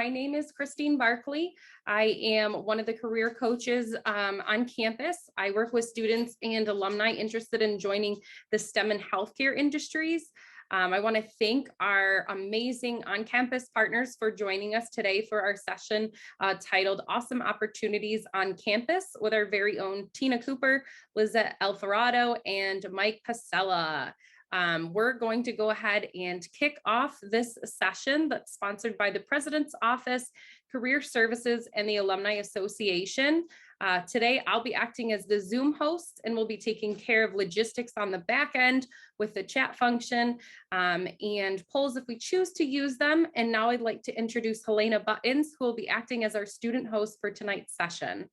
my name is Christine Barkley. I am one of the career coaches on campus. I work with students and alumni interested in joining the STEM and healthcare industries. I want to thank our amazing on-campus partners for joining us today for our session titled Awesome Opportunities on Campus with our very own Tina Cooper, Lizette Alvarado, and Mike Pastela. We're going to go ahead and kick off this session that's sponsored by the President's Office, Career Services, and the Alumni Association. Today, I'll be acting as the Zoom host, and we'll be taking care of logistics on the back end with the chat function and polls if we choose to use them. And now I'd like to introduce Helena Buttons, who will be acting as our student host for tonight's session.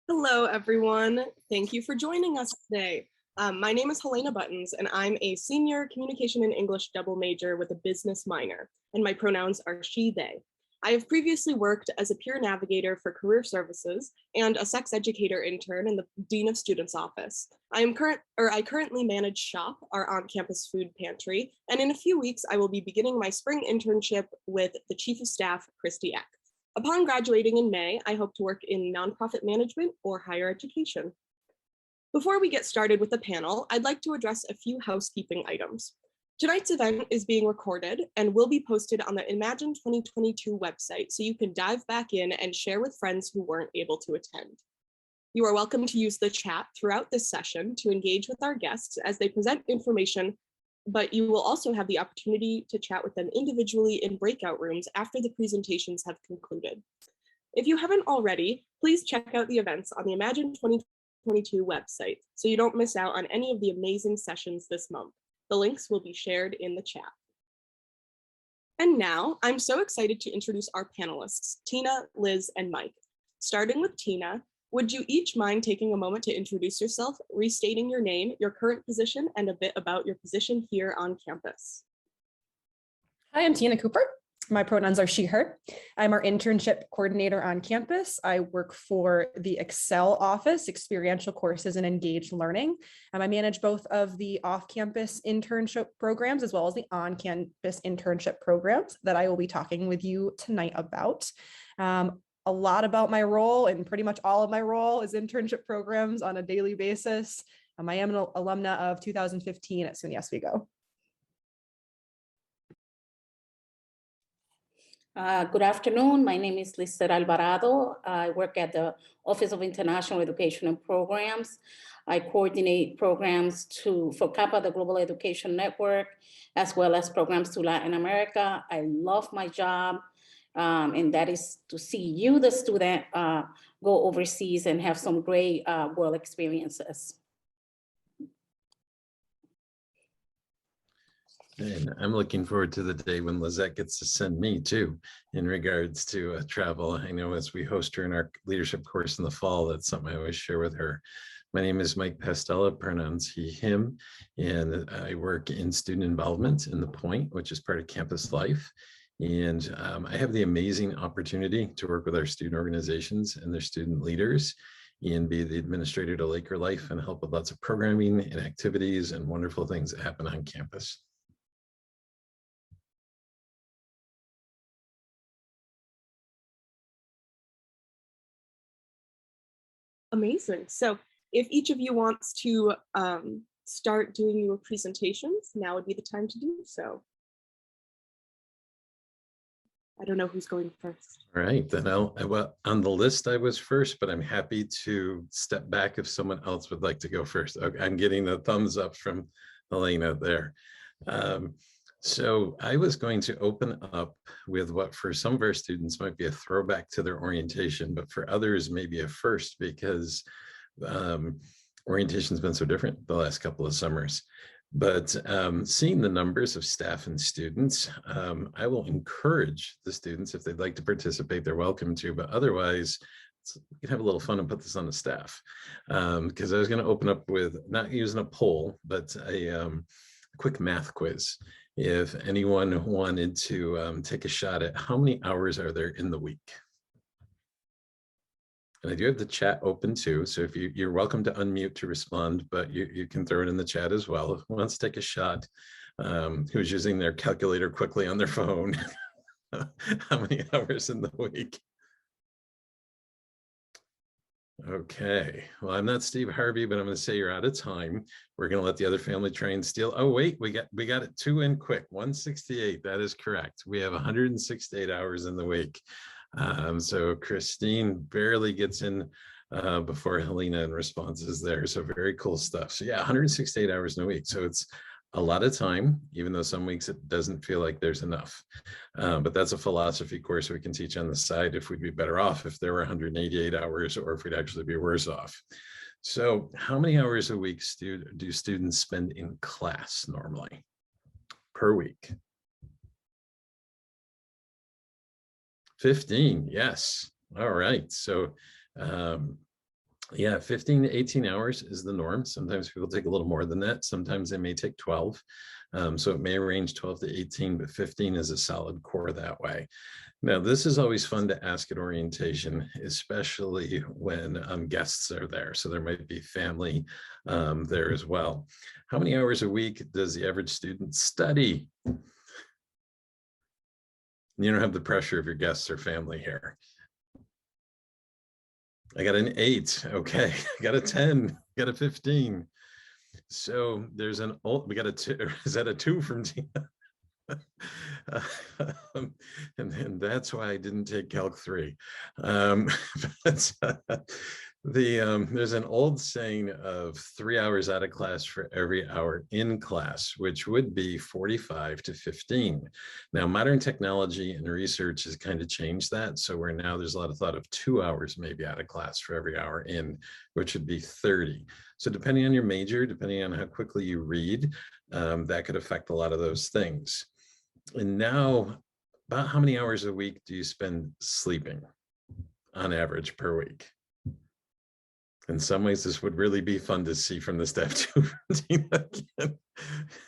Hello, everyone. Thank you for joining us today. My name is Helena Buttons, and I'm a senior communication and English double major with a business minor, and my pronouns are she, they. I have previously worked as a peer navigator for career services and a sex educator intern in the Dean of Students office. I currently manage SHOP, our on-campus food pantry, and in a few weeks, I will be beginning my spring internship with the Chief of Staff, Christy Eck. Upon graduating in May, I hope to work in nonprofit management or higher education. Before we get started with the panel, I'd like to address a few housekeeping items. Tonight's event is being recorded and will be posted on the Imagine 2022 website, so you can dive back in and share with friends who weren't able to attend. You are welcome to use the chat throughout this session to engage with our guests as they present information, but you will also have the opportunity to chat with them individually in breakout rooms after the presentations have concluded. If you haven't already, please check out the events on the Imagine 2022 website so you don't miss out on any of the amazing sessions this month. The links will be shared in the chat. And now I'm so excited to introduce our panelists, Tina, Liz, and Mike. Starting with Tina, would you each mind taking a moment to introduce yourself, restating your name, your current position, and a bit about your position here on campus? Hi, I'm Tina Cooper. My pronouns are she, her. I'm our internship coordinator on campus. I work for the Excel office, experiential courses and engaged learning. I manage both of the off-campus internship programs as well as the on-campus internship programs that I will be talking with you tonight about. A lot about my role, and pretty much all of my role, is internship programs on a daily basis. I am an alumna of 2015 at SUNY Oswego. Good afternoon. My name is Lizette Alvarado. I work at the Office of International Education and Programs. I coordinate programs for CAPA, the Global Education Network, as well as programs to Latin America. I love my job, and that is to see you, the student, go overseas and have some great world experiences. And I'm looking forward to the day when Lizette gets to send me too, in regards to travel. I know as we host her in our leadership course in the fall, that's something I always share with her. My name is Mike Pastela, pronouns he, him, and I work in student involvement in The Point, which is part of campus life. And I have the amazing opportunity to work with our student organizations and their student leaders and be the administrator to Laker Life and help with lots of programming and activities and wonderful things that happen on campus. Amazing. So if each of you wants to start doing your presentations, now would be the time to do so. I don't know who's going first. All right, then well, on the list I was first, but I'm happy to step back if someone else would like to go first. Okay, I'm getting the thumbs up from Helena there. So I was going to open up with what for some of our students might be a throwback to their orientation, but for others maybe a first, because orientation's been so different the last couple of summers. But seeing the numbers of staff and students, I will encourage the students, if they'd like to participate, they're welcome to, but otherwise, we can have a little fun and put this on the staff. Because I was going to open up with not using a poll, but a quick math quiz. If anyone wanted to take a shot at how many hours are there in the week? And I do have the chat open too, so if you're welcome to unmute to respond, but you can throw it in the chat as well. Who wants to take a shot who's using their calculator quickly on their phone. How many hours in the week? Okay, well, I'm not Steve Harvey, but I'm going to say you're out of time. We're going to let the other family try and steal. Oh, wait, we got it 2 in quick. 168. That is correct. We have 168 hours in the week. So Christine barely gets in before Helena and responses there. So very cool stuff. So yeah, 168 hours in a week. So it's a lot of time, even though some weeks it doesn't feel like there's enough. But that's a philosophy course we can teach on the side if we'd be better off if there were 188 hours or if we'd actually be worse off. So how many hours a week do students spend in class normally per week? 15, yes. All right. So yeah, 15 to 18 hours is the norm. Sometimes people take a little more than that. Sometimes they may take 12. So it may range 12 to 18, but 15 is a solid core that way. Now, this is always fun to ask at orientation, especially when guests are there. So there might be family there as well. How many hours a week does the average student study? You don't have the pressure of your guests or family here. I got an 8. Okay, I got a 10, got a 15. So there's an old, we got a 2. Is that a 2 from Tina? And that's why I didn't take Calc 3. There's an old saying of 3 hours out of class for every hour in class, which would be 45 to 15. Now, modern technology and research has kind of changed that. So where now there's a lot of thought of 2 hours maybe out of class for every hour in, which would be 30. So depending on your major, depending on how quickly you read, that could affect a lot of those things. And now, about how many hours a week do you spend sleeping on average per week? In some ways, this would really be fun to see from the staff too.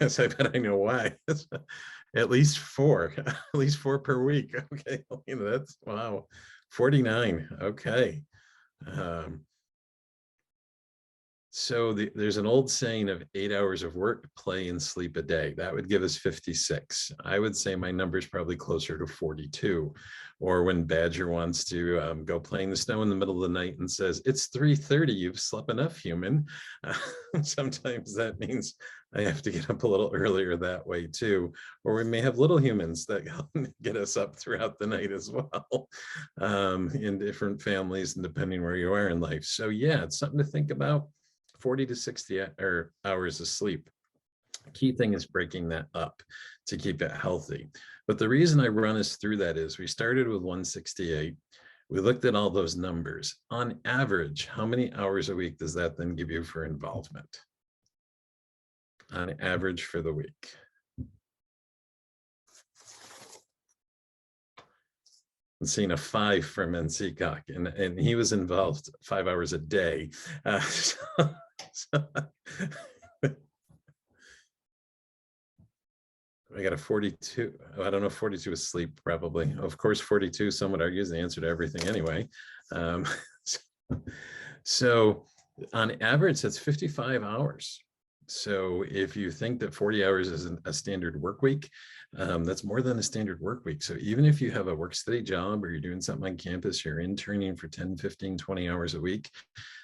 Yes, I bet I know why. At least 4, at least 4 per week. Okay, that's wow. 49. Okay. So there's an old saying of 8 hours of work, play, and sleep a day. That would give us 56. I would say my number is probably closer to 42. Or when Badger wants to go play in the snow in the middle of the night and says, it's 3:30, you've slept enough, human. Sometimes that means I have to get up a little earlier that way too. Or we may have little humans that get us up throughout the night as well in different families and depending where you are in life. So yeah, it's something to think about. 40 to 60 hours of sleep. Key thing is breaking that up to keep it healthy. But the reason I run us through that is we started with 168. We looked at all those numbers. On average, how many hours a week does that then give you for involvement? On average for the week. I'm seeing a 5 from NCCOC, and he was involved 5 hours a day. I got a 42. I don't know if 42 is sleep, probably. Of course, 42, some would argue, is the answer to everything anyway. So on average, that's 55 hours. So if you think that 40 hours is a standard work week, that's more than a standard work week. So even if you have a work study job or you're doing something on campus, you're interning for 10, 15, 20 hours a week,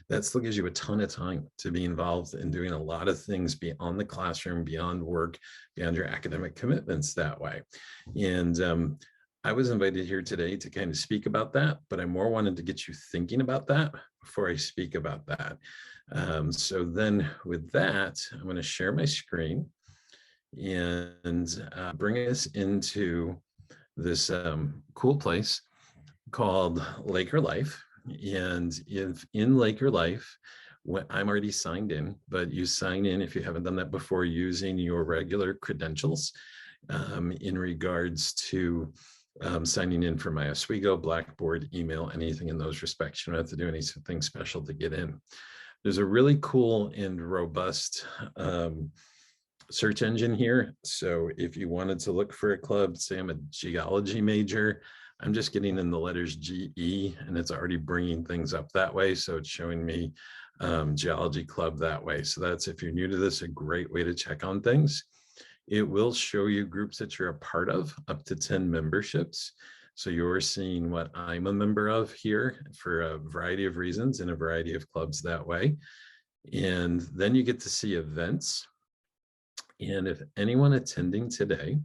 that still gives you a ton of time to be involved in doing a lot of things beyond the classroom, beyond work, beyond your academic commitments that way. And I was invited here today to kind of speak about that, but I more wanted to get you thinking about that before I speak about that. So then with that, I'm going to share my screen and bring us into this cool place called Laker Life. And if in Laker Life, I'm already signed in, but you sign in if you haven't done that before using your regular credentials in regards to signing in for my Oswego, Blackboard, email, anything in those respects. You don't have to do anything special to get in. There's a really cool and robust search engine here. So if you wanted to look for a club, say I'm a geology major, I'm just getting in the letters GE and it's already bringing things up that way. So it's showing me geology club that way. So that's, if you're new to this, a great way to check on things. It will show you groups that you're a part of, up to 10 memberships. So you're seeing what I'm a member of here for a variety of reasons in a variety of clubs that way. And then you get to see events. And if anyone attending today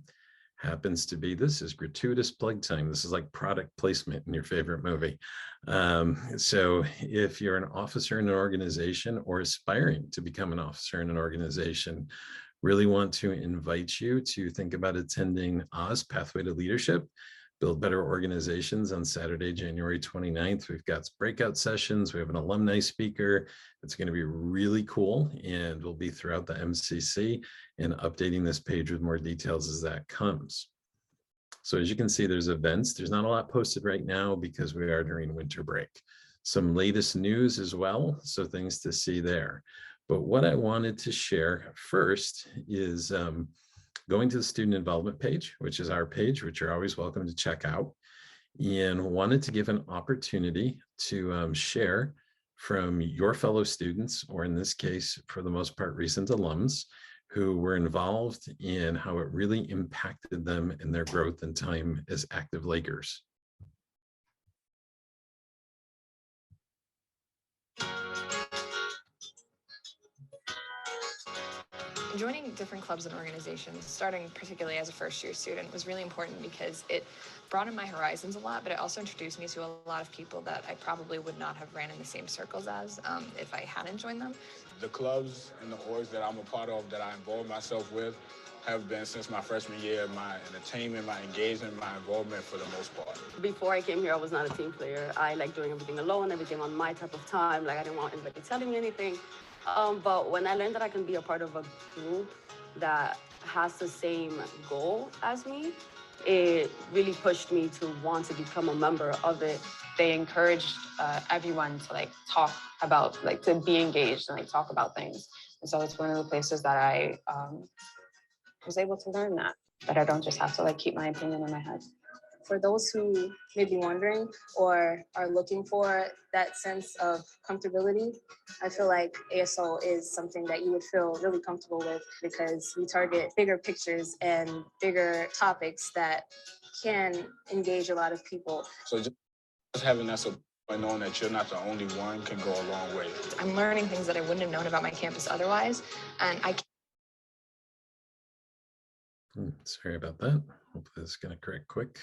happens to be, this is gratuitous plug time. This is like product placement in your favorite movie. So if you're an officer in an organization or aspiring to become an officer in an organization, really want to invite you to think about attending Oz Pathway to Leadership, Build Better Organizations on Saturday, January 29th. We've got breakout sessions. We have an alumni speaker. It's going to be really cool, and we'll be throughout the MCC and updating this page with more details as that comes. So as you can see, there's events. There's not a lot posted right now because we are during winter break. Some latest news as well, so things to see there. But what I wanted to share first is going to the student involvement page, which is our page, which you're always welcome to check out, and wanted to give an opportunity to share from your fellow students, or in this case, for the most part, recent alums who were involved in how it really impacted them in their growth and time as active Lakers. Joining different clubs and organizations, starting particularly as a first-year student, was really important because it broadened my horizons a lot, but it also introduced me to a lot of people that I probably would not have ran in the same circles as if I hadn't joined them. The clubs and the orgs that I'm a part of, that I involve myself with, have been since my freshman year. My entertainment, my engagement, my involvement for the most part. Before I came here, I was not a team player. I like doing everything alone, everything on my type of time. Like, I didn't want anybody telling me anything. But when I learned that I can be a part of a group that has the same goal as me, it really pushed me to want to become a member of it. They encouraged everyone to talk about, to be engaged and talk about things. And so it's one of the places that I was able to learn that I don't just have to keep my opinion in my head. For those who may be wondering or are looking for that sense of comfortability, I feel like ASO is something that you would feel really comfortable with, because we target bigger pictures and bigger topics that can engage a lot of people. So just having that support, knowing that you're not the only one, can go a long way. I'm learning things that I wouldn't have known about my campus otherwise, and I Sorry about that. Hopefully this is going to correct quick.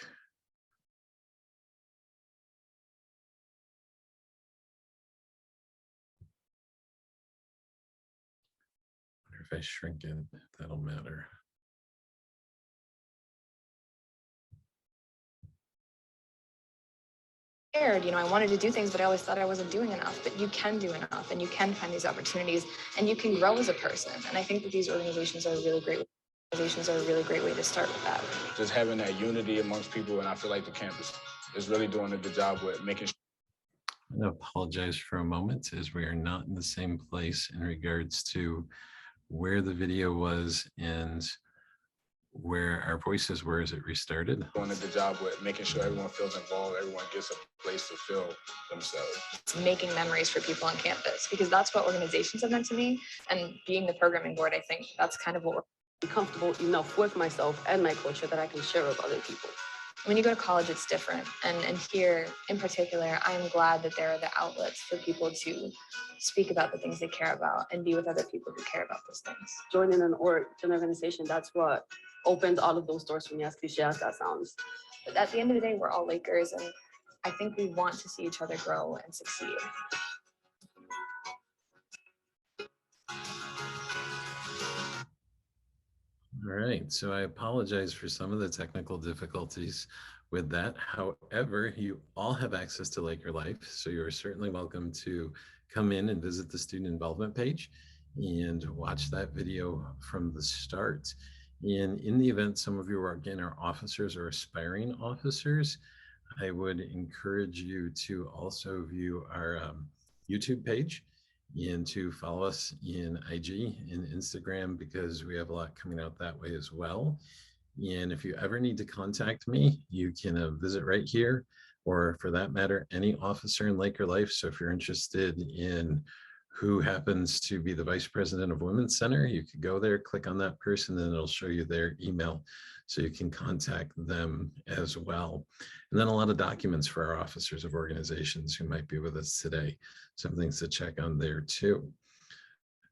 Wonder if I shrink it, if that'll matter. I wanted to do things, but I always thought I wasn't doing enough. But you can do enough, and you can find these opportunities, and you can grow as a person. And I think that these organizations are a really great way to start with that. Just having that unity amongst people, and I feel like the campus is really doing a good job with making sure. I'm going to apologize for a moment, as we are not in the same place in regards to where the video was and where our voices were as it restarted. Doing a good job with making sure everyone feels involved, everyone gets a place to feel themselves. It's making memories for people on campus, because that's what organizations have meant to me. And being the programming board, I think that's kind of what we're comfortable enough with myself and my culture that I can share with other people. When you go to college, it's different. And here in particular, I'm glad that there are the outlets for people to speak about the things they care about and be with other people who care about those things. Joining an organization, that's what opened all of those doors for me, as cliche as that sounds. But at the end of the day, we're all Lakers, and I think we want to see each other grow and succeed. All right, so I apologize for some of the technical difficulties with that. However, you all have access to Laker Life, so you're certainly welcome to come in and visit the student involvement page and watch that video from the start. And in the event some of you are, again, are officers or aspiring officers, I would encourage you to also view our YouTube page and to follow us in IG and Instagram, because we have a lot coming out that way as well. And if you ever need to contact me, you can visit right here, or for that matter, any officer in Laker Life. So if you're interested in who happens to be the vice president of Women's Center. You could go there, click on that person, and it'll show you their email, so you can contact them as well. And then a lot of documents for our officers of organizations who might be with us today. Some things to check on there too.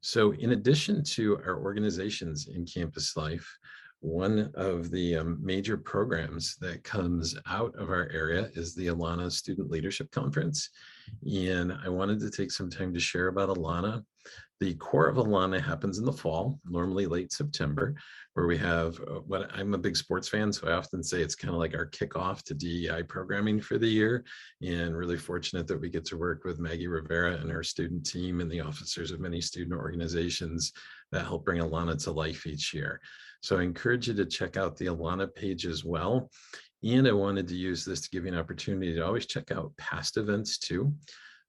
So in addition to our organizations in campus life, one of the major programs that comes out of our area is the Alana Student Leadership Conference. And I wanted to take some time to share about Alana. The core of Alana happens in the fall, normally late September, where we have what I'm a big sports fan, so I often say it's kind of like our kickoff to DEI programming for the year. And really fortunate that we get to work with Maggie Rivera and her student team and the officers of many student organizations that help bring Alana to life each year. So I encourage you to check out the Alana page as well. And I wanted to use this to give you an opportunity to always check out past events too.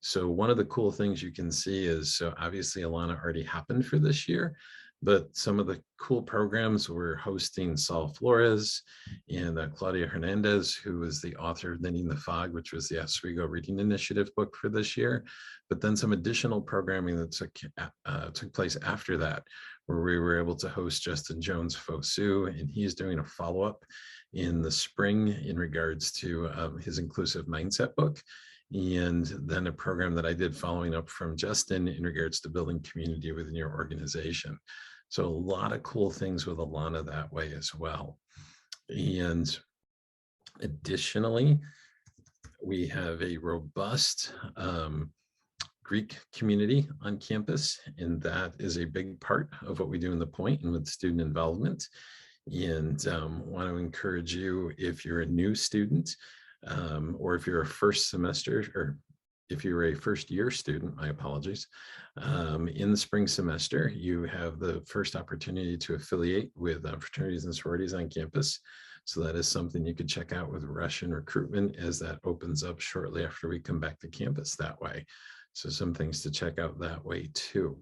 So one of the cool things you can see is, so obviously Alana already happened for this year, but some of the cool programs we're hosting Saul Flores and Claudia Hernandez, who is the author of Knitting the Fog, which was the Oswego Reading Initiative book for this year. But then some additional programming that took place after that, where we were able to host Justin Jones Fosu, and he's doing a follow-up in the spring in regards to his Inclusive Mindset book. And then a program that I did following up from Justin in regards to building community within your organization. So a lot of cool things with Alana that way as well. And additionally, we have a robust Greek community on campus, and that is a big part of what we do in the Point and with student involvement. And want to encourage you, if you're a new student, or if you're a first semester, or if you're a first year student, my apologies, in the spring semester, you have the first opportunity to affiliate with fraternities and sororities on campus. So that is something you could check out with Russian recruitment as that opens up shortly after we come back to campus that way. So some things to check out that way too.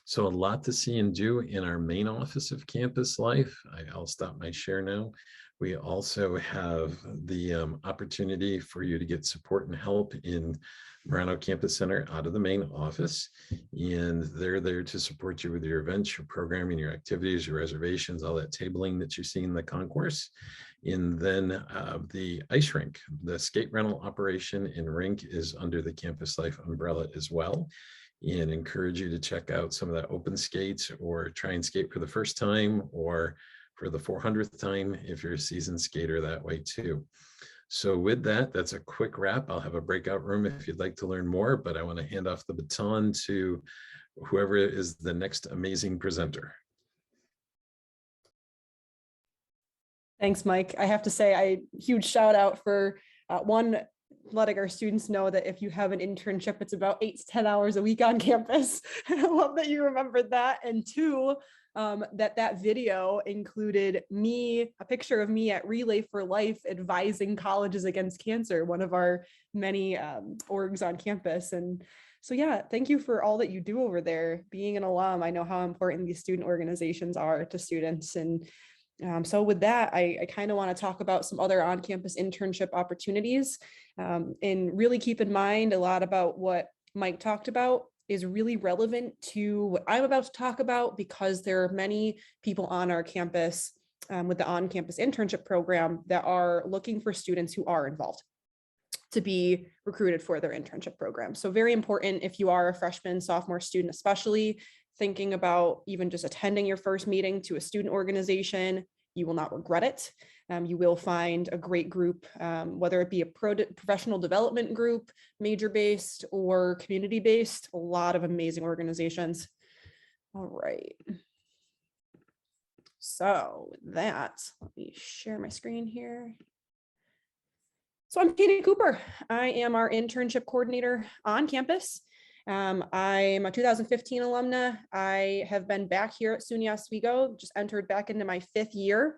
So a lot to see and do in our main office of campus life. I'll stop my share now. We also have the opportunity for you to get support and help in Verano Campus Center out of the main office. And they're there to support you with your events, your programming, your activities, your reservations, all that tabling that you see in the concourse. And then the ice rink, the skate rental operation and rink is under the Campus Life umbrella as well. And encourage you to check out some of that open skates, or try and skate for the first time, or for the 400th time if you're a seasoned skater that way too. So with that, that's a quick wrap. I'll have a breakout room if you'd like to learn more, but I want to hand off the baton to whoever is the next amazing presenter. Thanks, Mike. I have to say, huge shout out for one, letting our students know that if you have an internship, it's about 8 to 10 hours a week on campus. I love that you remembered that. And two, that video included a picture of me at Relay for Life advising colleges against cancer, one of our many orgs on campus. And so, yeah, thank you for all that you do over there. Being an alum, I know how important these student organizations are to students. And so with that, I kind of want to talk about some other on-campus internship opportunities, and really keep in mind a lot about what Mike talked about is really relevant to what I'm about to talk about, because there are many people on our campus with the on-campus internship program that are looking for students who are involved to be recruited for their internship program. So very important if you are a freshman, sophomore student, especially thinking about even just attending your first meeting to a student organization. You will not regret it. You will find a great group, whether it be a professional development group, major-based or community-based, a lot of amazing organizations. All right. So with that, let me share my screen here. So I'm Tina Cooper. I am our internship coordinator on campus. I'm a 2015 alumna. I have been back here at SUNY Oswego, just entered back into my 5th year.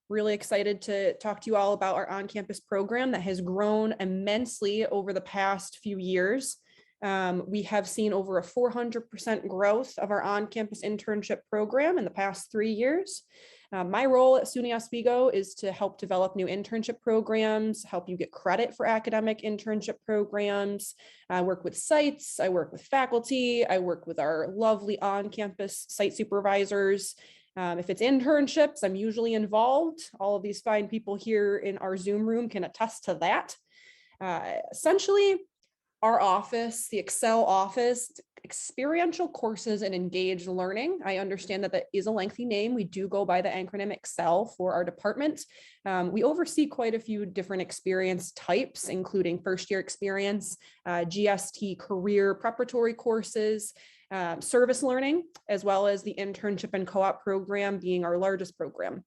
Really excited to talk to you all about our on-campus program that has grown immensely over the past few years. We have seen over a 400% growth of our on-campus internship program in the past 3 years. My role at SUNY Oswego is to help develop new internship programs, help you get credit for academic internship programs. I work with sites, I work with faculty, I work with our lovely on-campus site supervisors. If it's internships, I'm usually involved. All of these fine people here in our Zoom room can attest to that. Essentially, our office, the Excel office, experiential courses and engaged learning. I understand that that is a lengthy name. We do go by the acronym Excel for our department. We oversee quite a few different experience types, including first-year experience, GST career preparatory courses, service learning, as well as the internship and co-op program being our largest program.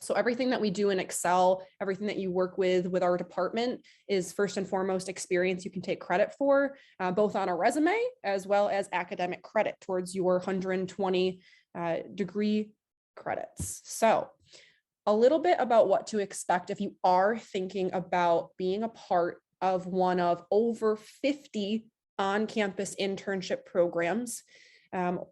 So everything that we do in Excel, everything that you work with our department is first and foremost experience you can take credit for, both on a resume as well as academic credit towards your 120 degree credits. So a little bit about what to expect if you are thinking about being a part of one of over 50 on-campus internship programs.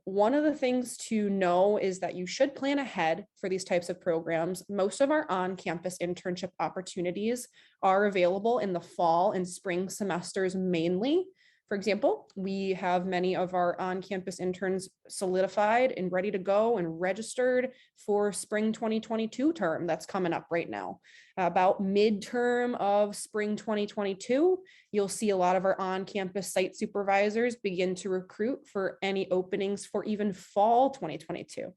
One of the things to know is that you should plan ahead for these types of programs. Most of our on-campus internship opportunities are available in the fall and spring semesters mainly. For example, we have many of our on-campus interns solidified and ready to go and registered for spring 2022 term that's coming up right now. About midterm of spring 2022, you'll see a lot of our on-campus site supervisors begin to recruit for any openings for even fall 2022.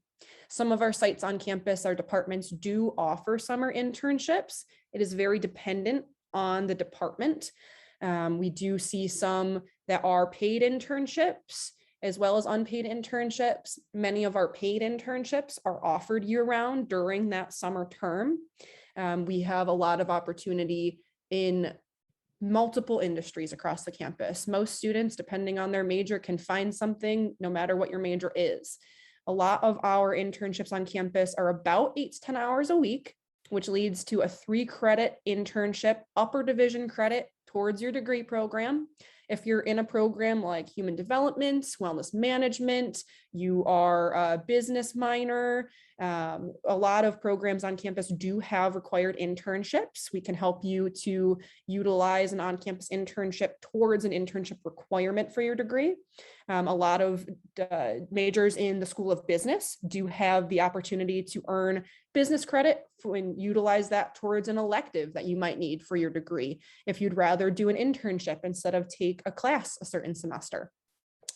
Some of our sites on campus, our departments do offer summer internships. It is very dependent on the department. We do see some that are paid internships as well as unpaid internships. Many of our paid internships are offered year-round during that summer term. We have a lot of opportunity in multiple industries across the campus. Most students, depending on their major, can find something no matter what your major is. A lot of our internships on campus are about 8 to 10 hours a week, which leads to a 3-credit internship, upper division credit towards your degree program. If you're in a program like human development, wellness management, you are a business minor, a lot of programs on campus do have required internships. We can help you to utilize an on-campus internship towards an internship requirement for your degree. A lot of majors in the School of Business do have the opportunity to earn business credit and utilize that towards an elective that you might need for your degree if you'd rather do an internship instead of take a class a certain semester.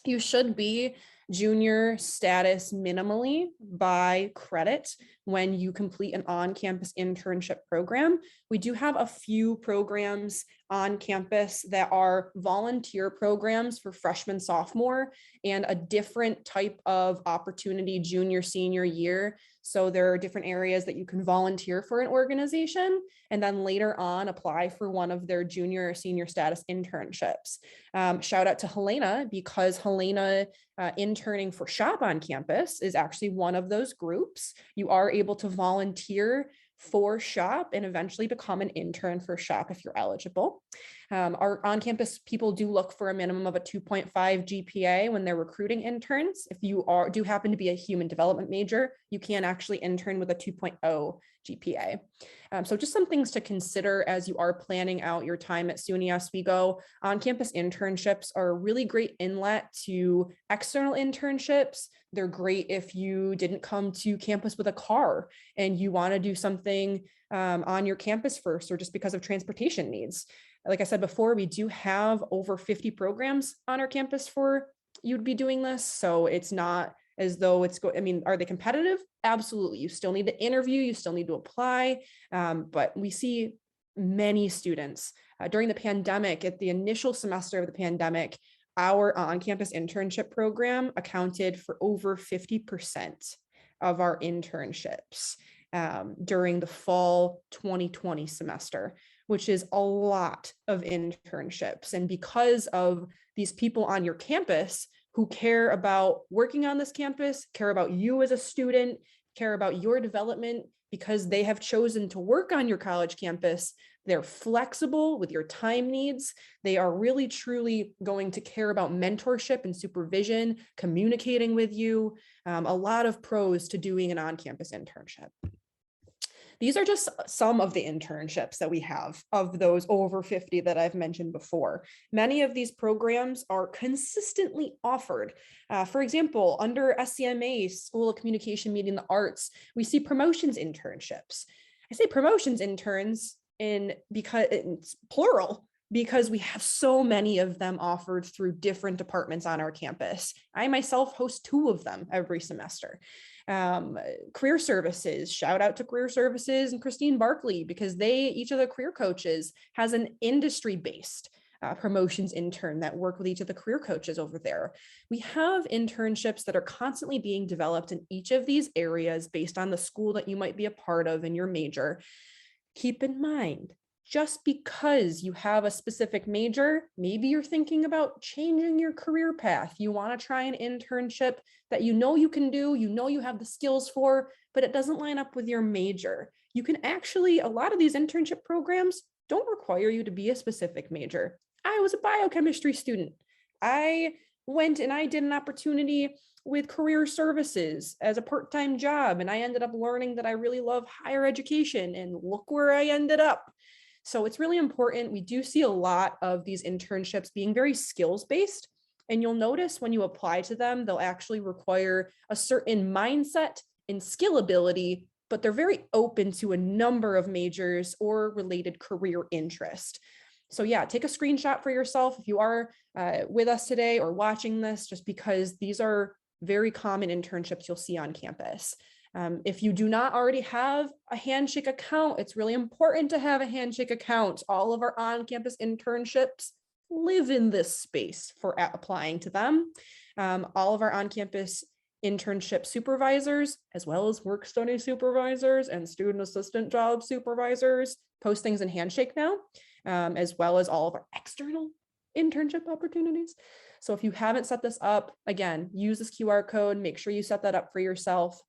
You should be junior status minimally by credit when you complete an on-campus internship program. We do have a few programs on campus that are volunteer programs for freshman, sophomore, and a different type of opportunity junior, senior year. So there are different areas that you can volunteer for an organization and then later on apply for one of their junior or senior status internships. Shout out to Helena, because Helena interning for SHOP on campus is actually one of those groups. You are able to volunteer for SHOP and eventually become an intern for SHOP if you're eligible. Our on-campus people do look for a minimum of a 2.5 GPA when they're recruiting interns. If you do happen to be a human development major, you can actually intern with a 2.0 GPA. So just some things to consider as you are planning out your time at SUNY Oswego. On-campus internships are a really great inlet to external internships. They're great if you didn't come to campus with a car and you want to do something on your campus first, or just because of transportation needs. Like I said before, we do have over 50 programs on our campus for you to be doing this. So it's not as though it's are they competitive? Absolutely. You still need to interview, you still need to apply. But we see many students during the pandemic, at the initial semester of the pandemic, our on-campus internship program accounted for over 50% of our internships during the fall 2020 semester, which is a lot of internships. And because of these people on your campus who care about working on this campus, care about you as a student, care about your development because they have chosen to work on your college campus. They're flexible with your time needs. They are really, truly going to care about mentorship and supervision, communicating with you. A lot of pros to doing an on-campus internship. These are just some of the internships that we have of those over 50 that I've mentioned before. Many of these programs are consistently offered. For example, under SCMA, School of Communication, Media, and the Arts, we see promotions internships. I say promotions interns because it's plural, because we have so many of them offered through different departments on our campus. I myself host 2 of them every semester. Career services, shout out to career services and Christine Barkley, because each of the career coaches has an industry-based promotions intern that work with each of the career coaches over there. We have internships that are constantly being developed in each of these areas based on the school that you might be a part of in your major. Keep in mind, just because you have a specific major, maybe you're thinking about changing your career path. You want to try an internship that you know you can do, you know you have the skills for, but it doesn't line up with your major. You can actually, a lot of these internship programs don't require you to be a specific major. I was a biochemistry student. I went and I did an opportunity with career services as a part-time job, and I ended up learning that I really love higher education, and look where I ended up. So it's really important. We do see a lot of these internships being very skills-based, and you'll notice when you apply to them, they'll actually require a certain mindset and skill ability, but they're very open to a number of majors or related career interest. So yeah, take a screenshot for yourself if you are with us today or watching this, just because these are very common internships you'll see on campus. If you do not already have a Handshake account, it's really important to have a Handshake account. All of our on-campus internships live in this space for applying to them. All of our on-campus internship supervisors, as well as work study supervisors and student assistant job supervisors, post things in Handshake now, as well as all of our external internship opportunities. So if you haven't set this up, again, use this QR code, make sure you set that up for yourself.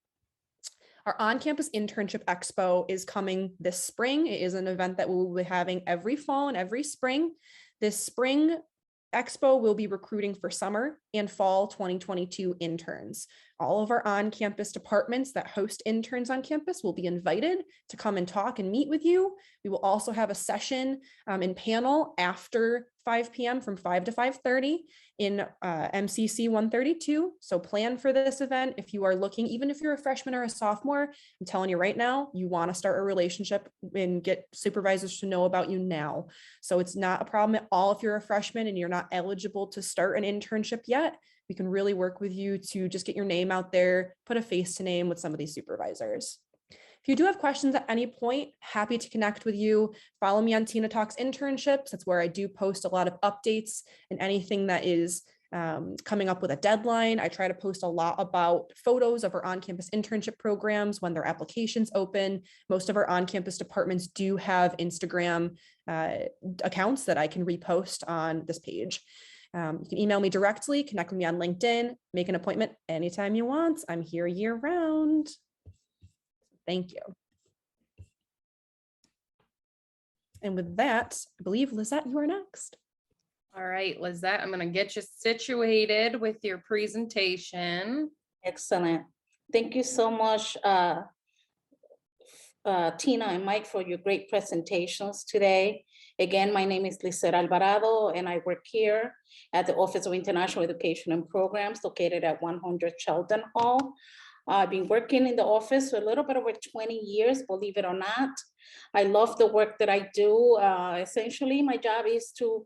Our on-campus Internship Expo is coming this spring. It is an event that we'll be having every fall and every spring. This spring Expo will be recruiting for summer and fall 2022 interns. All of our on-campus departments that host interns on campus will be invited to come and talk and meet with you. We will also have a session and panel after 5 p.m. from 5 to 5:30 in MCC 132. So plan for this event if you are looking, even if you're a freshman or a sophomore. I'm telling you right now, you want to start a relationship and get supervisors to know about you now. So it's not a problem at all if you're a freshman and you're not eligible to start an internship yet. We can really work with you to just get your name out there, put a face to name with some of these supervisors. If you do have questions at any point, happy to connect with you. Follow me on Tina Talks Internships. That's where I do post a lot of updates and anything that is coming up with a deadline. I try to post a lot about photos of our on-campus internship programs when their applications open. Most of our on-campus departments do have Instagram accounts that I can repost on this page. You can email me directly, connect with me on LinkedIn, make an appointment anytime you want. I'm here year round. Thank you. And with that, I believe, Lizette, you are next. All right, Lizette, I'm going to get you situated with your presentation. Excellent. Thank you so much, Tina and Mike, for your great presentations today. Again, my name is Lizette Alvarado, and I work here at the Office of International Education and Programs located at 100 Sheldon Hall. I've been working in the office for a little bit over 20 years, believe it or not. I love the work that I do. Essentially, my job is to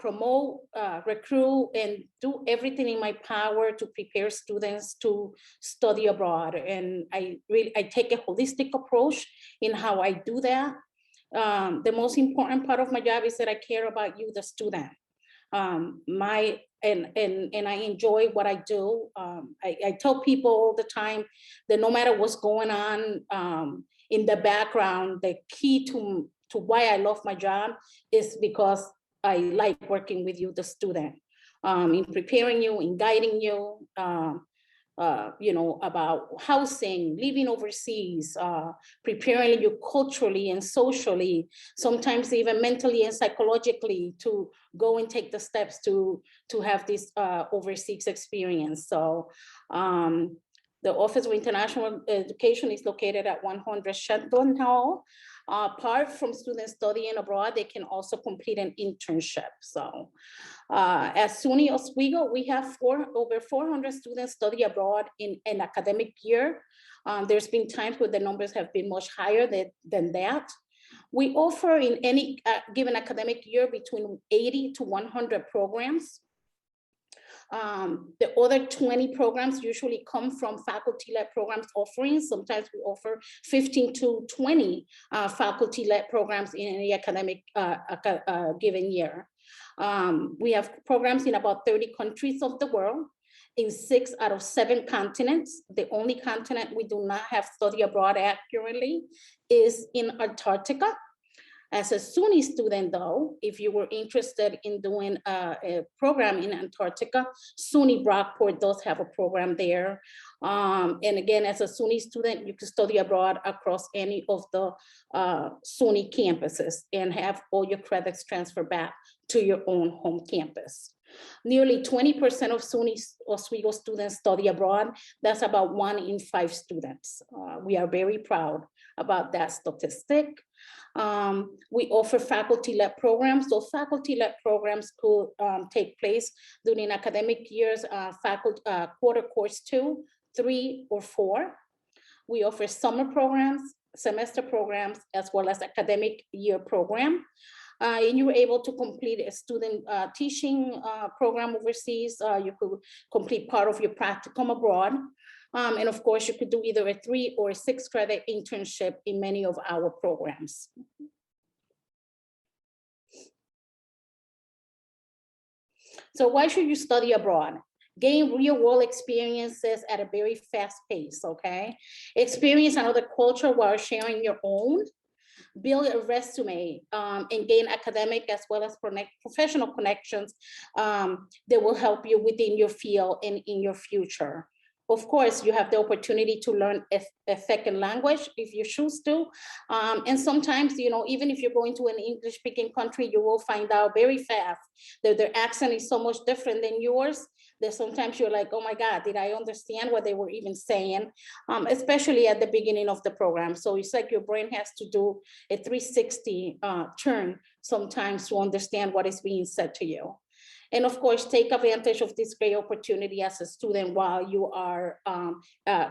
promote, recruit, and do everything in my power to prepare students to study abroad. And I take a holistic approach in how I do that. The most important part of my job is that I care about you, the student. And I enjoy what I do. I tell people all the time that no matter what's going on in the background, the key to why I love my job is because I like working with you, the student, in preparing you, in guiding you, about housing, living overseas, preparing you culturally and socially, sometimes even mentally and psychologically to go and take the steps to have this overseas experience. So the Office of International Education is located at 100 Shenton Hall. Apart from students studying abroad, they can also complete an internship. So at SUNY Oswego, we have over 400 students study abroad in an academic year. There's been times where the numbers have been much higher than that. We offer in any given academic year between 80 to 100 programs. The other 20 programs usually come from faculty-led programs offerings. Sometimes we offer 15 to 20 faculty-led programs in any academic given year. We have programs in about 30 countries of the world, in 6 out of 7 continents. The only continent we do not have study abroad at currently is in Antarctica. As a SUNY student though, if you were interested in doing a program in Antarctica, SUNY Brockport does have a program there. And again, as a SUNY student, you can study abroad across any of the SUNY campuses and have all your credits transferred back to your own home campus. Nearly 20% of SUNY Oswego students study abroad. That's about 1 in 5 students. We are very proud about that statistic. We offer faculty-led programs. Those faculty-led programs could take place during academic years, quarter course 2, 3, or 4. We offer summer programs, semester programs, as well as academic year program. And you were able to complete a student teaching program overseas. You could complete part of your practicum abroad. And of course, you could do either a 3 or 6 credit internship in many of our programs. So why should you study abroad? Gain real world experiences at a very fast pace, okay? Experience another culture while sharing your own. Build a resume and gain academic as well as professional connections that will help you within your field and in your future. Of course, you have the opportunity to learn a second language if you choose to. And sometimes, even if you're going to an English-speaking country, you will find out very fast that their accent is so much different than yours that sometimes you're like, oh my God, did I understand what they were even saying? Especially at the beginning of the program. So it's like your brain has to do a 360 turn sometimes to understand what is being said to you. And of course, take advantage of this great opportunity as a student while you are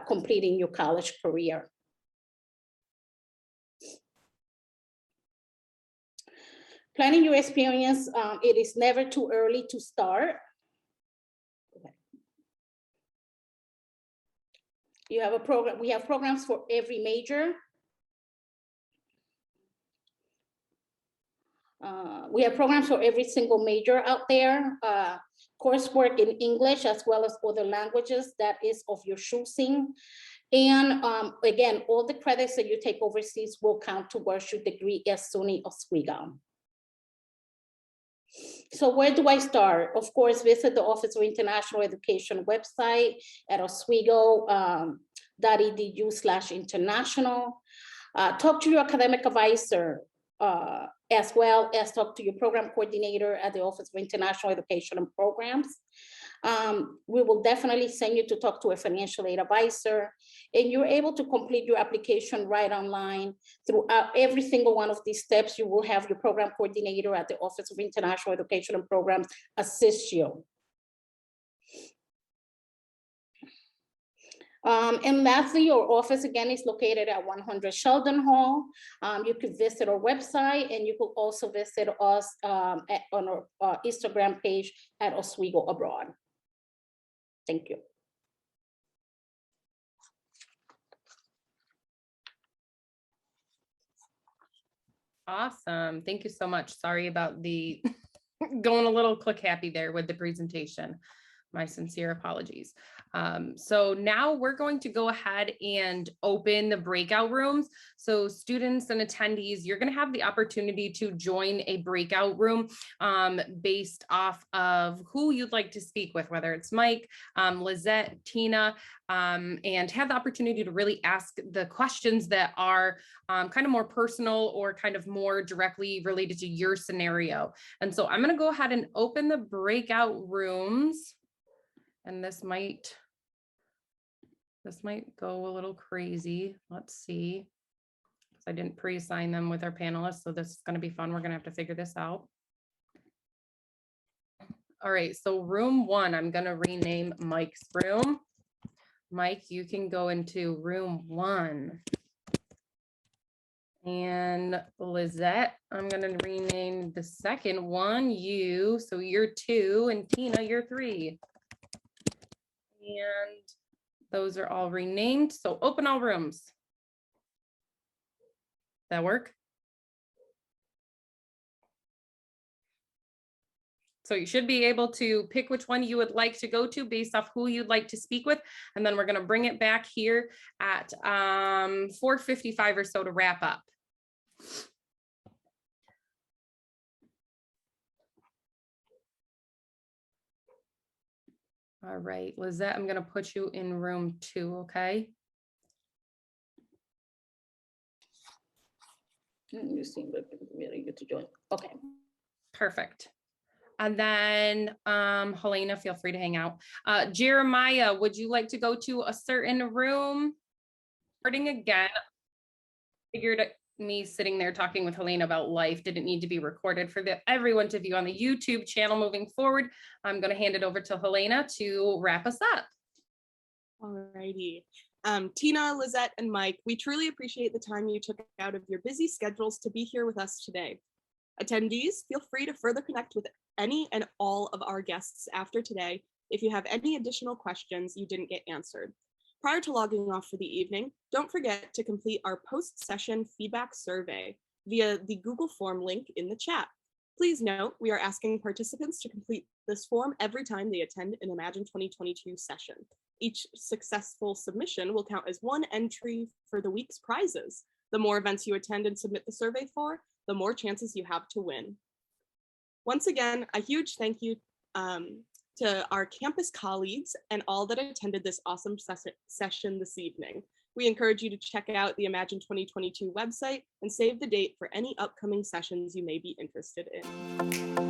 completing your college career. Planning your experience, it is never too early to start. You have a program, we have programs for every major. We have programs for every single major out there. Coursework in English as well as other languages that is of your choosing. And again, all the credits that you take overseas will count towards your degree at SUNY Oswego. So where do I start? Of course, visit the Office of International Education website at oswego.edu/international. Talk to your academic advisor, as well as talk to your program coordinator at the Office of International Education and Programs. We will definitely send you to talk to a financial aid advisor, and you're able to complete your application right online. Throughout every single one of these steps, you will have your program coordinator at the Office of International Education and Programs assist you. And lastly, your office again is located at 100 Sheldon Hall. You could visit our website, and you could also visit us on our Instagram page at Oswego Abroad. Thank you. Awesome. Thank you so much. Sorry about the going a little click happy there with the presentation. My sincere apologies. So now we're going to go ahead and open the breakout rooms. So students and attendees, you're going to have the opportunity to join a breakout room based off of who you'd like to speak with, whether it's Mike, Lizette, Tina, and have the opportunity to really ask the questions that are kind of more personal or kind of more directly related to your scenario. And so I'm going to go ahead and open the breakout rooms. And this might go a little crazy. Let's see. I didn't pre-assign them with our panelists, so this is going to be fun. We're going to have to figure this out. All right, so room 1, I'm going to rename Mike's room. Mike, you can go into room 1. And Lizette, I'm going to rename the second one you, so you're 2, and Tina, you're 3. And those are all renamed. So open all rooms. That work? So you should be able to pick which one you would like to go to based off who you'd like to speak with. And then we're going to bring it back here at 4:55 or so to wrap up. All right, Lizette, I'm going to put you in room 2, okay? You seem really good to join. Okay. Perfect. And then Helena, feel free to hang out. Jeremiah, would you like to go to a certain room? Starting again, figured me sitting there talking with Helena about life didn't need to be recorded for everyone to view on the YouTube channel moving forward. I'm going to hand it over to Helena to wrap us up. All righty. Tina, Lizette, and Mike, we truly appreciate the time you took out of your busy schedules to be here with us today. Attendees, feel free to further connect with any and all of our guests after today if you have any additional questions you didn't get answered. Prior to logging off for the evening, don't forget to complete our post-session feedback survey via the Google form link in the chat. Please note, we are asking participants to complete this form every time they attend an Imagine 2022 session. Each successful submission will count as one entry for the week's prizes. The more events you attend and submit the survey for, the more chances you have to win. Once again, a huge thank you to our campus colleagues and all that attended this awesome session this evening. We encourage you to check out the Imagine 2022 website and save the date for any upcoming sessions you may be interested in.